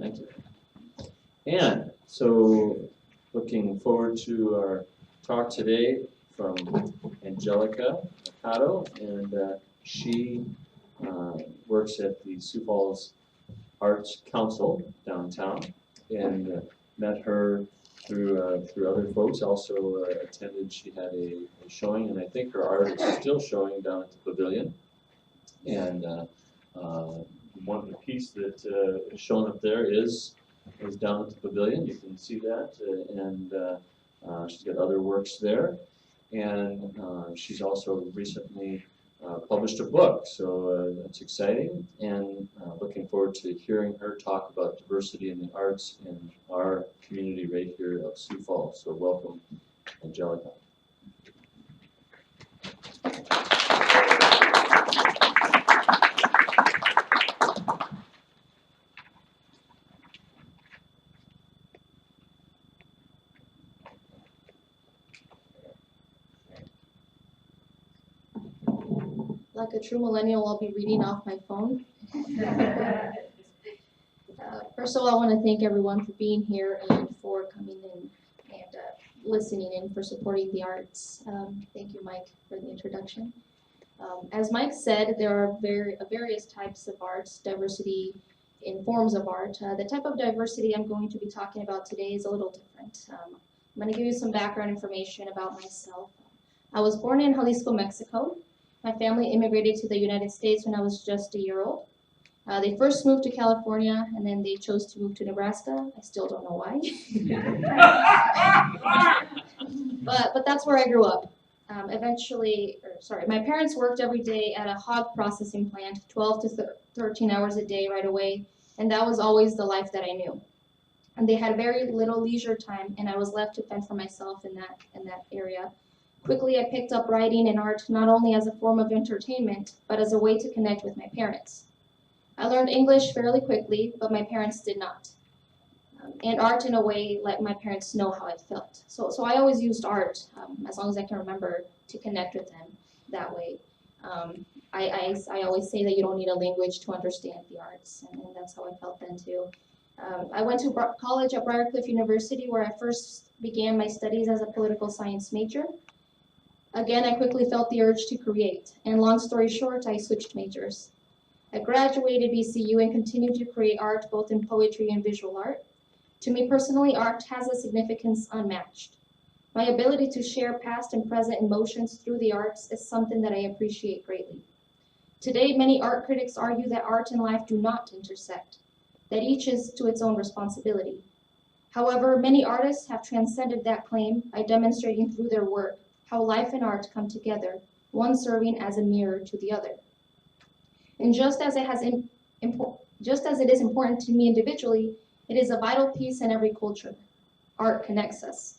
Thank you. And so, looking forward to our talk today from Angelica Mercado, and she works at the Sioux Falls Arts Council downtown, and met her through other folks. Also attended. She had a showing, and I think her art is still showing down at the pavilion. And one piece that is shown up there is down at the pavilion. You can see that, and she's got other works there. And she's also recently published a book, so that's exciting, and looking forward to hearing her talk about diversity in the arts in our community right here of Sioux Falls. So welcome, Angelica. Like a true millennial, I'll be reading off my phone. First of all, I want to thank everyone for being here and for coming in and listening in, for supporting the arts. Thank you, Mike, for the introduction. As Mike said, there are various types of arts, diversity in forms of art. The type of diversity I'm going to be talking about today is a little different. I'm going to give you some background information about myself. I was born in Jalisco, Mexico. My family immigrated to the United States when I was just a year old. They first moved to California, and then they chose to move to Nebraska. I still don't know why. but that's where I grew up. My parents worked every day at a hog processing plant, 12 to 13 hours a day right away, and that was always the life that I knew. And they had very little leisure time, and I was left to fend for myself in that area. Quickly, I picked up writing and art not only as a form of entertainment, but as a way to connect with my parents. I learned English fairly quickly, but my parents did not. And art, in a way, let my parents know how I felt. So I always used art, as long as I can remember, to connect with them that way. I always say that you don't need a language to understand the arts, and that's how I felt then too. I went to college at Briarcliff University, where I first began my studies as a political science major. Again, I quickly felt the urge to create, and long story short, I switched majors. I graduated BCU and continued to create art, both in poetry and visual art. To me personally, art has a significance unmatched. My ability to share past and present emotions through the arts is something that I appreciate greatly. Today, many art critics argue that art and life do not intersect, that each is to its own responsibility. However, many artists have transcended that claim by demonstrating through their work how life and art come together, one serving as a mirror to the other. And just as it is important to me individually, it is a vital piece in every culture. Art connects us.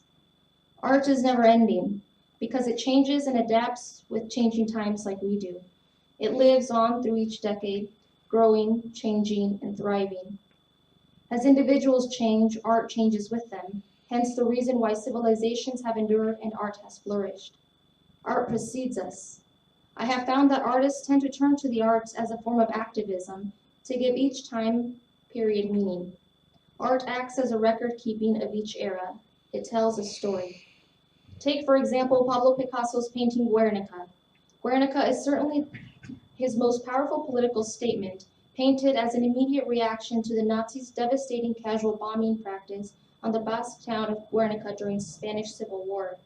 Art is never ending because it changes and adapts with changing times like we do. It lives on through each decade, growing, changing, and thriving. As individuals change, art changes with them. Hence the reason why civilizations have endured and art has flourished. Art precedes us. I have found that artists tend to turn to the arts as a form of activism to give each time period meaning. Art acts as a record keeping of each era. It tells a story. Take, for example, Pablo Picasso's painting Guernica. Guernica is certainly his most powerful political statement, painted as an immediate reaction to the Nazis' devastating casual bombing practice on the Basque town of Guernica during the Spanish Civil War.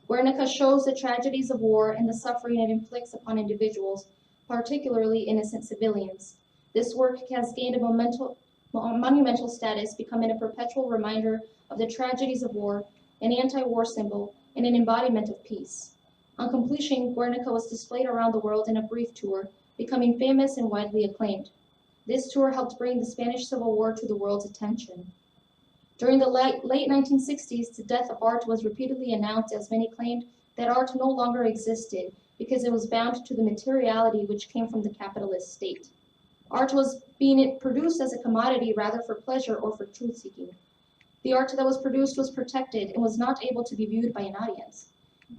Guernica shows the tragedies of war and the suffering it inflicts upon individuals, particularly innocent civilians. This work has gained a monumental status, becoming a perpetual reminder of the tragedies of war, an anti-war symbol, and an embodiment of peace. On completion, Guernica was displayed around the world in a brief tour, becoming famous and widely acclaimed. This tour helped bring the Spanish Civil War to the world's attention. During the late 1960s, the death of art was repeatedly announced as many claimed that art no longer existed because it was bound to the materiality which came from the capitalist state. Art was being produced as a commodity rather for pleasure or for truth-seeking. The art that was produced was protected and was not able to be viewed by an audience.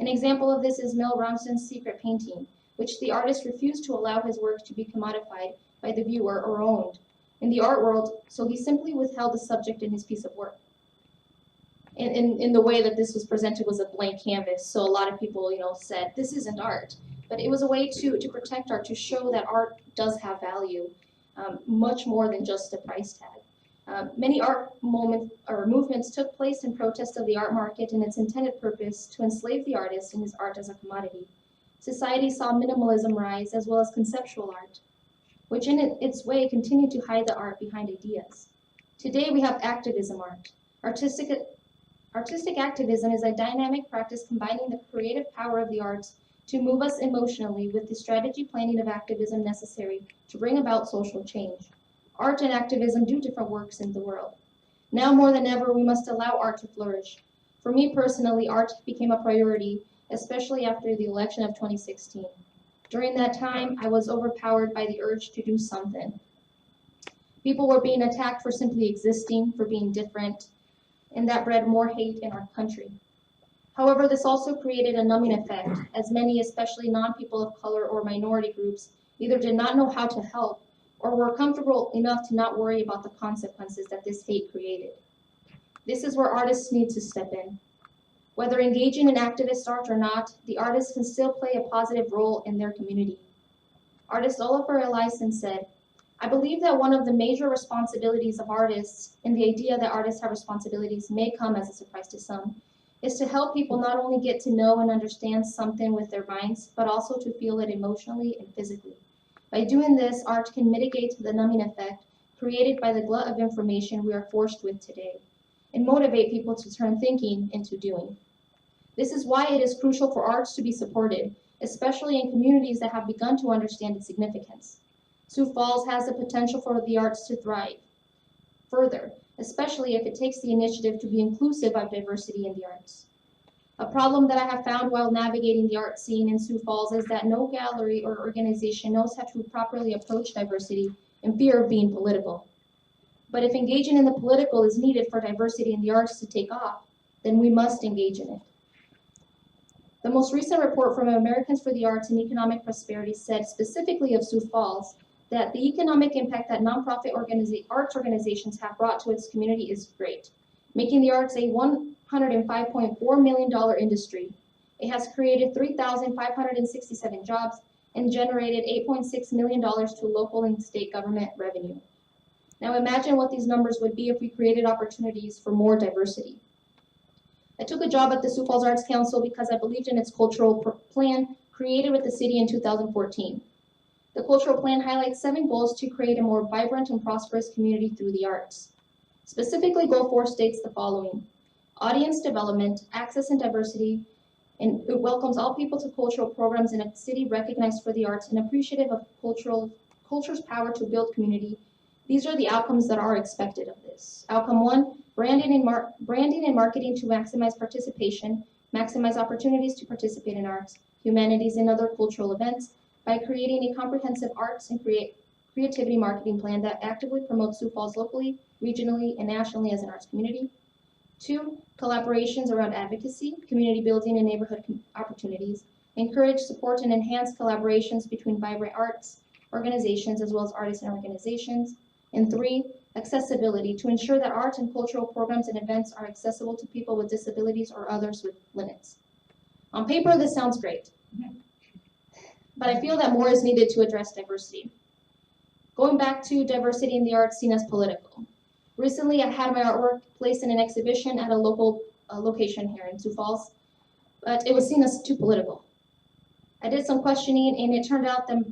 An example of this is Mel Ramsden's Secret Painting, which the artist refused to allow his work to be commodified by the viewer or owned. in the art world, so he simply withheld the subject in his piece of work. In the way that this was presented was a blank canvas, so a lot of people, said, this isn't art. But it was a way to protect art, to show that art does have value, much more than just a price tag. Many art movements took place in protest of the art market and its intended purpose to enslave the artist and his art as a commodity. Society saw minimalism rise as well as conceptual art, which in its way continued to hide the art behind ideas. Today we have activism art. Artistic activism is a dynamic practice combining the creative power of the arts to move us emotionally with the strategy planning of activism necessary to bring about social change. Art and activism do different works in the world. Now more than ever, we must allow art to flourish. For me personally, art became a priority, especially after the election of 2016. During that time, I was overpowered by the urge to do something. People were being attacked for simply existing, for being different, and that bred more hate in our country. However, this also created a numbing effect, as many, especially non-people of color or minority groups, either did not know how to help or were comfortable enough to not worry about the consequences that this hate created. This is where artists need to step in. Whether engaging in activist art or not, the artist can still play a positive role in their community. Artist Oliver Eliason said, I believe that one of the major responsibilities of artists, and the idea that artists have responsibilities may come as a surprise to some, is to help people not only get to know and understand something with their minds, but also to feel it emotionally and physically. By doing this, art can mitigate the numbing effect created by the glut of information we are forced with today, and motivate people to turn thinking into doing. This is why it is crucial for arts to be supported, especially in communities that have begun to understand its significance. Sioux Falls has the potential for the arts to thrive further, especially if it takes the initiative to be inclusive of diversity in the arts. A problem that I have found while navigating the art scene in Sioux Falls is that no gallery or organization knows how to properly approach diversity in fear of being political. But if engaging in the political is needed for diversity in the arts to take off, then we must engage in it. The most recent report from Americans for the Arts and Economic Prosperity said specifically of Sioux Falls that the economic impact that nonprofit arts organizations have brought to its community is great, making the arts a $105.4 million industry. It has created 3,567 jobs and generated $8.6 million to local and state government revenue. Now imagine what these numbers would be if we created opportunities for more diversity. I took a job at the Sioux Falls Arts Council because I believed in its cultural plan created with the city in 2014. The cultural plan highlights 7 goals to create a more vibrant and prosperous community through the arts. Specifically, Goal 4 states the following: audience development, access and diversity, and it welcomes all people to cultural programs in a city recognized for the arts and appreciative of culture's power to build community. These are the outcomes that are expected of this. Outcome 1, branding and marketing to maximize participation, maximize opportunities to participate in arts, humanities, and other cultural events by creating a comprehensive arts and creativity marketing plan that actively promotes Sioux Falls locally, regionally, and nationally as an arts community. 2, collaborations around advocacy, community building, and neighborhood opportunities. Encourage, support, and enhance collaborations between vibrant arts organizations as well as artists and organizations. And 3, accessibility, to ensure that art and cultural programs and events are accessible to people with disabilities or others with limits. On paper, this sounds great, but I feel that more is needed to address diversity. Going back to diversity in the arts seen as political. Recently, I had my artwork placed in an exhibition at a local location here in Sioux Falls, but it was seen as too political. I did some questioning, and it turned out that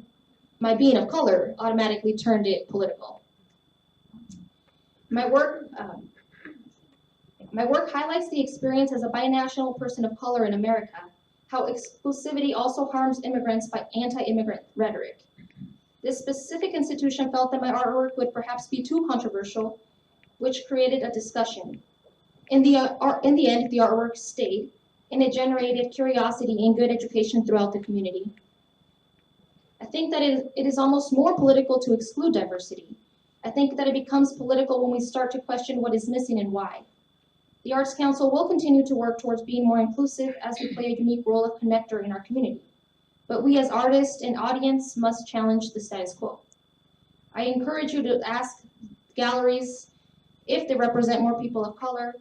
my being of color automatically turned it political. My work highlights the experience as a binational person of color in America, how exclusivity also harms immigrants by anti-immigrant rhetoric. This specific institution felt that my artwork would perhaps be too controversial, which created a discussion. In the end, the artwork stayed, and it generated curiosity and good education throughout the community. I think that it is almost more political to exclude diversity. I think that it becomes political when we start to question what is missing and why. The Arts Council will continue to work towards being more inclusive as we play a unique role of connector in our community. But we as artists and audience must challenge the status quo. I encourage you to ask galleries, if they represent more people of color,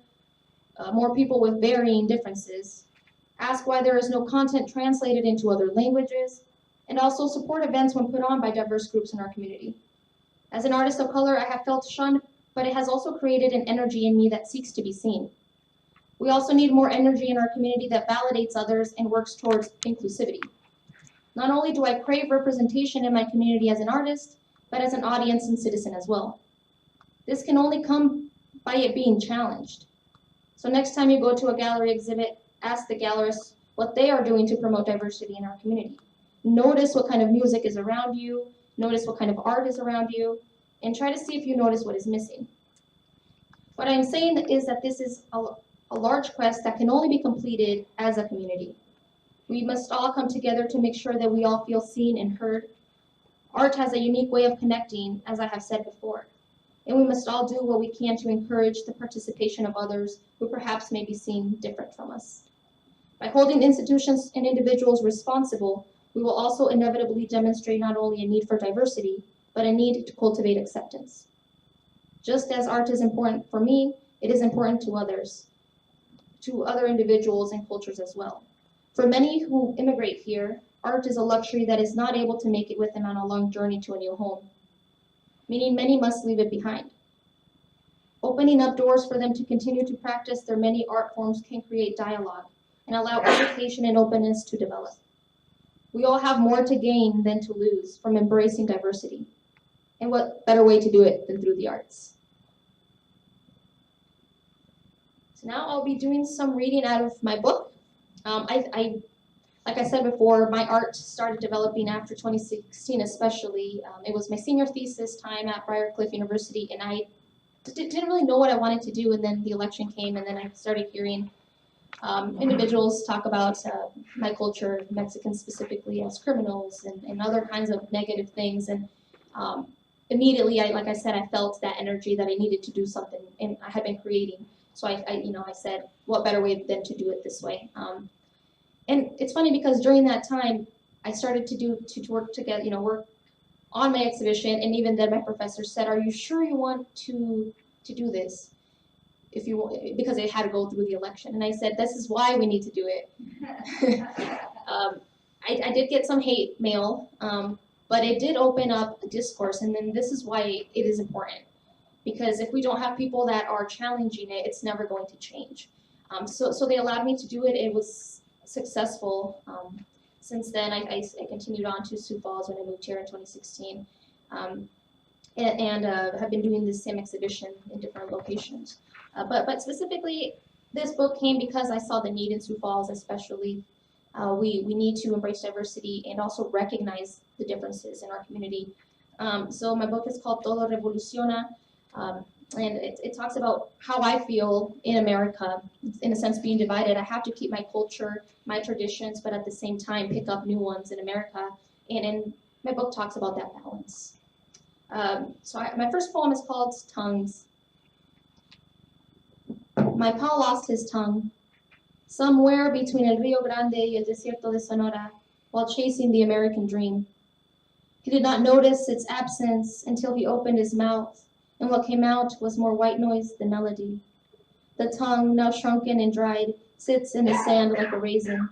more people with varying differences, ask why there is no content translated into other languages, and also support events when put on by diverse groups in our community. As an artist of color, I have felt shunned, but it has also created an energy in me that seeks to be seen. We also need more energy in our community that validates others and works towards inclusivity. Not only do I crave representation in my community as an artist, but as an audience and citizen as well. This can only come by it being challenged. So next time you go to a gallery exhibit, ask the gallerists what they are doing to promote diversity in our community. Notice what kind of music is around you, notice what kind of art is around you, and try to see if you notice what is missing. What I'm saying is that this is a large quest that can only be completed as a community. We must all come together to make sure that we all feel seen and heard. Art has a unique way of connecting, as I have said before, and we must all do what we can to encourage the participation of others who perhaps may be seen different from us. By holding institutions and individuals responsible, we will also inevitably demonstrate not only a need for diversity, but a need to cultivate acceptance. Just as art is important for me, it is important to others, to other individuals and cultures as well. For many who immigrate here, art is a luxury that is not able to make it with them on a long journey to a new home, meaning many must leave it behind. Opening up doors for them to continue to practice their many art forms can create dialogue and allow education and openness to develop. We all have more to gain than to lose from embracing diversity. And what better way to do it than through the arts? So now I'll be doing some reading out of my book. Like I said before, my art started developing after 2016 especially. It was my senior thesis time at Briarcliff University, and I didn't really know what I wanted to do, and then the election came, and then I started hearing individuals talk about my culture, Mexicans specifically, as criminals and other kinds of negative things, and immediately, like I said, I felt that energy that I needed to do something, and I had been creating. So I said, what better way than to do it this way? And it's funny because during that time, I started to work together, work on my exhibition, and even then my professor said, "Are you sure you want to do this? Because it had to go through the election." And I said, "This is why we need to do it." I did get some hate mail, but it did open up a discourse, and then this is why it is important. Because if we don't have people that are challenging it, it's never going to change. So they allowed me to do it. It was successful. Since then, I continued on to Sioux Falls when I moved here in 2016, and have been doing this same exhibition in different locations. But specifically, this book came because I saw the need in Sioux Falls, especially. We need to embrace diversity and also recognize the differences in our community. So my book is called Todo Revoluciona. And it talks about how I feel in America, in a sense being divided. I have to keep my culture, my traditions, but at the same time pick up new ones in America. And my book talks about that balance. My first poem is called Tongues. My pa lost his tongue somewhere between El Rio Grande y el Desierto de Sonora while chasing the American dream. He did not notice its absence until he opened his mouth, and what came out was more white noise than melody. The tongue, now shrunken and dried, sits in the sand like a raisin.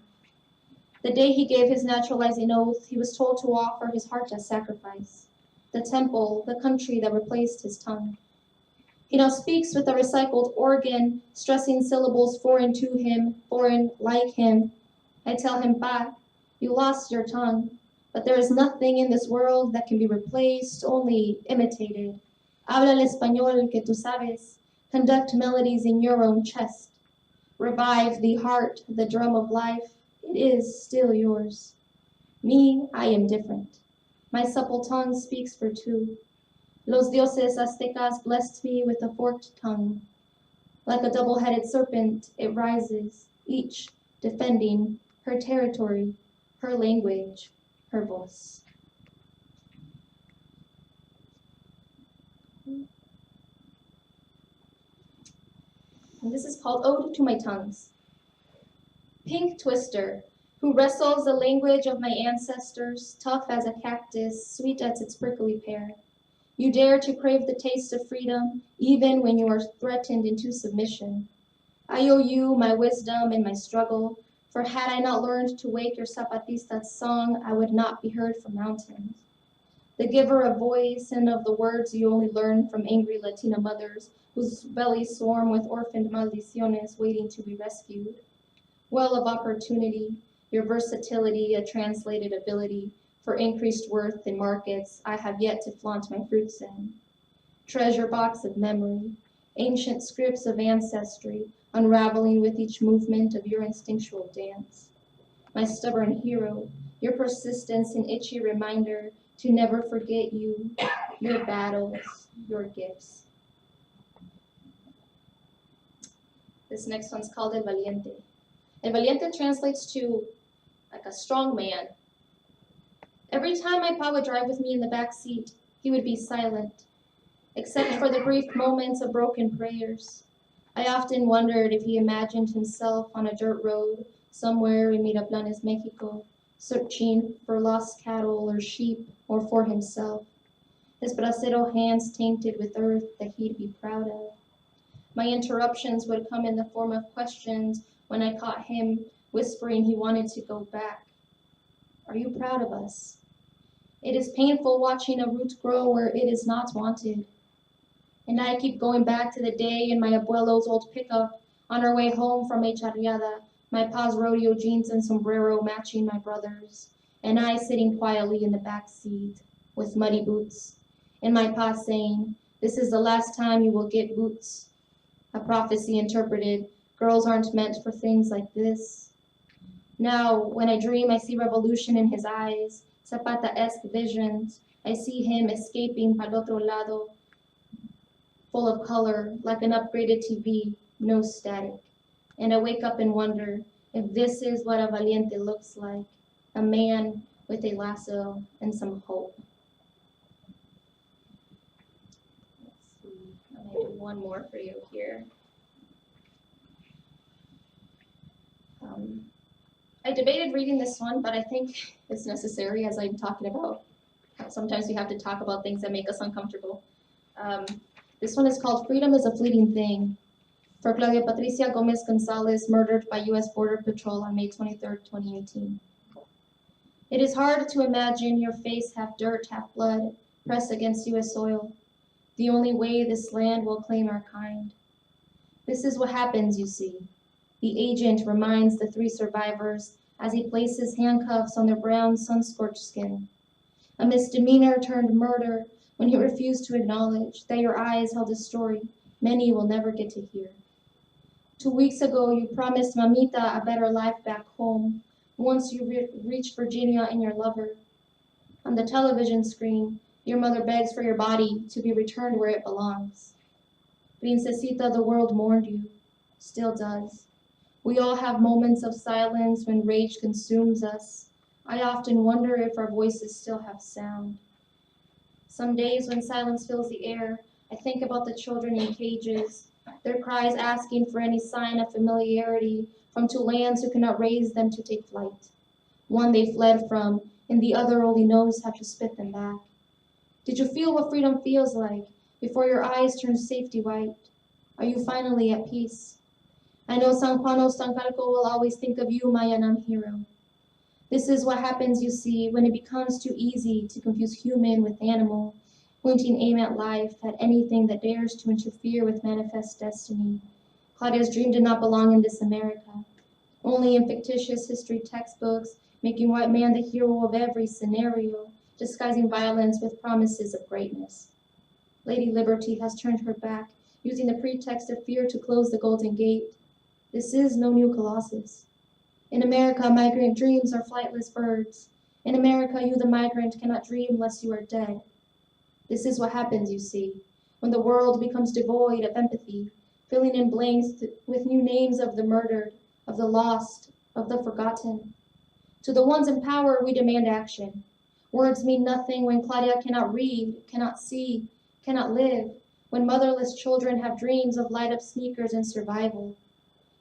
The day he gave his naturalizing oath, he was told to offer his heart as sacrifice, the temple, the country that replaced his tongue. He now speaks with a recycled organ, stressing syllables foreign to him, foreign like him. I tell him, "Pa, you lost your tongue, but there is nothing in this world that can be replaced, only imitated. Habla el español que tú sabes. Conduct melodies in your own chest. Revive the heart, the drum of life. It is still yours. Me, I am different. My supple tongue speaks for two. Los dioses aztecas blessed me with a forked tongue. Like a double-headed serpent, it rises, each defending her territory, her language, her voice." And this is called Ode to My Tongues. Pink twister, who wrestles the language of my ancestors, tough as a cactus, sweet as its prickly pear. You dare to crave the taste of freedom, even when you are threatened into submission. I owe you my wisdom and my struggle, for had I not learned to wake your Zapatista's song, I would not be heard from mountains. The giver of voice and of the words you only learn from angry Latina mothers whose bellies swarm with orphaned maldiciones waiting to be rescued. Well of opportunity, your versatility, a translated ability for increased worth in markets I have yet to flaunt my fruits in. Treasure box of memory, ancient scripts of ancestry, unraveling with each movement of your instinctual dance. My stubborn hero, your persistence an itchy reminder to never forget you, your battles, your gifts. This next one's called El Valiente. El Valiente translates to like a strong man. Every time my pa would drive with me in the back seat, he would be silent, except for the brief moments of broken prayers. I often wondered if he imagined himself on a dirt road somewhere in Miraplanes, Mexico, searching for lost cattle or sheep or for himself, his bracero hands tainted with earth that he'd be proud of. My interruptions would come in the form of questions when I caught him whispering he wanted to go back. Are you proud of us? It is painful watching a root grow where it is not wanted. And I keep going back to the day in my abuelo's old pickup on our way home from a charreada, my pa's rodeo jeans and sombrero matching my brother's, and I sitting quietly in the back seat with muddy boots, and my pa saying, "This is the last time you will get boots." A prophecy interpreted, girls aren't meant for things like this. Now, when I dream, I see revolution in his eyes, Zapata-esque visions. I see him escaping pa'l otro lado, full of color, like an upgraded TV, no static. And I wake up and wonder if this is what a valiente looks like, a man with a lasso and some hope. Let's see, I'm gonna do one more for you here. I debated reading this one, but I think it's necessary as I'm talking about. Sometimes we have to talk about things that make us uncomfortable. This one is called Freedom is a Fleeting Thing. For Claudia Patricia Gomez Gonzalez, murdered by U.S. Border Patrol on May 23, 2018. It is hard to imagine your face half dirt, half blood, pressed against U.S. soil. The only way this land will claim our kind. This is what happens, you see. The agent reminds the 3 survivors as he places handcuffs on their brown, sun-scorched skin. A misdemeanor turned murder when he refused to acknowledge that your eyes held a story many will never get to hear. 2 weeks ago, you promised Mamita a better life back home once you reach Virginia and your lover. On the television screen, your mother begs for your body to be returned where it belongs. Princesita, the world mourned you, still does. We all have moments of silence when rage consumes us. I often wonder if our voices still have sound. Some days when silence fills the air, I think about the children in cages, their cries asking for any sign of familiarity from 2 lands who cannot raise them to take flight. One they fled from, and the other only knows how to spit them back. Did you feel what freedom feels like before your eyes turn safety white? Are you finally at peace? I know San Juanos Tancalco will always think of you, my Yanam hero. This is what happens, you see, when it becomes too easy to confuse human with animal, pointing aim at life, at anything that dares to interfere with manifest destiny. Claudia's dream did not belong in this America, only in fictitious history textbooks, making white man the hero of every scenario, disguising violence with promises of greatness. Lady Liberty has turned her back, using the pretext of fear to close the Golden Gate. This is no new Colossus. In America, migrant dreams are flightless birds. In America, you, the migrant, cannot dream lest you are dead. This is what happens, you see, when the world becomes devoid of empathy, filling in blanks with new names of the murdered, of the lost, of the forgotten. To the ones in power, we demand action. Words mean nothing when Claudia cannot read, cannot see, cannot live, when motherless children have dreams of light-up sneakers and survival.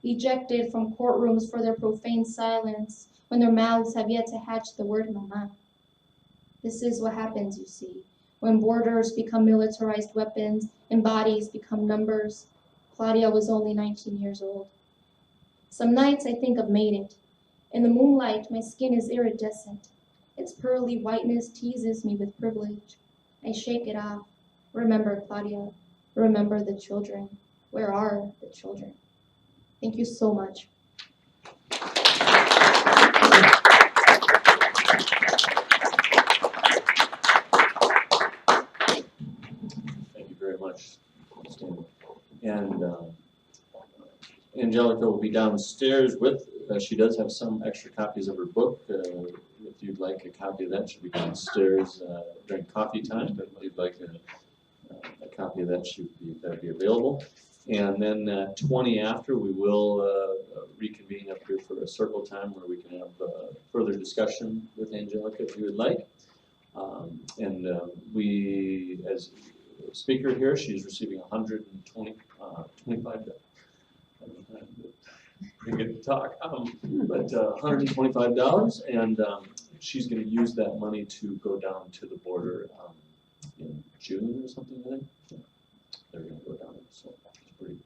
Ejected from courtrooms for their profane silence, when their mouths have yet to hatch the word mama. This is what happens, you see, when borders become militarized weapons and bodies become numbers. Claudia was only 19 years old. Some nights I think I've made it. In the moonlight, my skin is iridescent. Its pearly whiteness teases me with privilege. I shake it off. Remember, Claudia. Remember the children. Where are the children? Thank you so much. Thank you very much, Stan. And Angelica will be downstairs with, she does have some extra copies of her book. If you'd like a copy of that, she'll be downstairs during coffee time. But if you'd like a copy of that, that'll be available. And then 20 after, we will reconvene up here for a circle time where we can have further discussion with Angelica if you would like. We, as speaker here, she's receiving $125. Pretty good to talk, but $125, and she's going to use that money to go down to the border in June or something. I think they're going to go down there, so it's pretty.